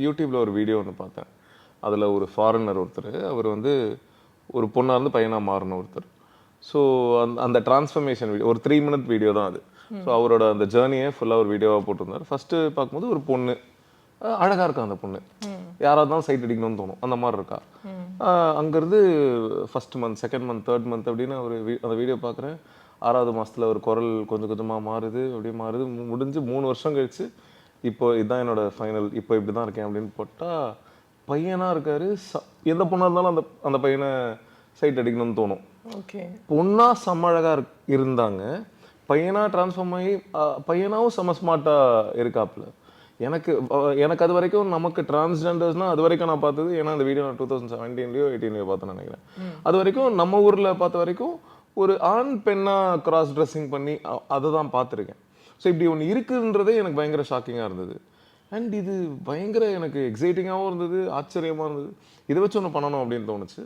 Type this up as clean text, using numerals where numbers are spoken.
யூடியூப்ல ஒரு வீடியோ ஒன்று பார்த்தேன். அதில் ஒரு ஃபாரினர் ஒருத்தர், அவர் வந்து ஒரு பொண்ணா இருந்து பையனா மாறின ஒருத்தர். ஸோ அந்த டிரான்ஸ்ஃபர்மேஷன் வீடியோ ஒரு 3 மினிட் வீடியோ தான் அது. ஸோ அவரோட அந்த ஜேர்னியை ஃபுல்லாக ஒரு வீடியோவாக போட்டிருந்தார். ஃபர்ஸ்ட் பார்க்கும்போது ஒரு பொண்ணு அழகா இருக்கா அந்த பொண்ணு. யாராவது இருந்தாலும் சைட் அடிக்கணும்னு தோணும். அந்த மாதிரி இருக்கா. அங்கேருந்து first month, second month, third month அப்படின்னு ஒரு அந்த வீடியோ பார்க்குறேன். 6வது மாசத்துல ஒரு குரல் கொஞ்சம் கொஞ்சமாக மாறுது, அப்படியே மாறுது. முடிஞ்சு 3 வருஷம் கழிச்சு இப்போ இதுதான் என்னோட ஃபைனல், இப்போ இப்படி தான் இருக்கேன் அப்படின்னு போட்டால் பையனா இருக்காரு. எந்த பொண்ணா இருந்தாலும் அந்த அந்த பையனை சைட் அடிக்கணும்னு தோணும். ஓகே. பொண்ணா செம்ம அழகா இருந்தாங்க. பையனா டிரான்ஸ்ஃபார்ம் ஆகி பையனாவும் செம்ம ஸ்மார்ட்டா இருக்காப்புல. எனக்கு எனக்கு அது வரைக்கும் நமக்கு டிரான்ஸ்ஜெண்டர்ஸ்னா அது வரைக்கும் நான் பார்த்தது, ஏன்னா அந்த வீடியோ நான் 2017லயோ 18லயோ பார்த்தேன்னு நினைக்கிறேன். அது வரைக்கும் நம்ம ஊர்ல பார்த்த வரைக்கும் ஒரு ஆண் பெண்ணா கிராஸ் ட்ரெஸ்ஸிங் பண்ணி அதை தான் பார்த்துருக்கேன். ஸோ இப்படி ஒன்று இருக்குன்றதே எனக்கு பயங்கர ஷாக்கிங்காக இருந்தது. அண்ட் இது பயங்கர எனக்கு எக்ஸைட்டிங்காகவும் இருந்தது, ஆச்சரியமாக இருந்தது. இதை வச்சு ஒன்று பண்ணணும் அப்படின்னு தோணுச்சு.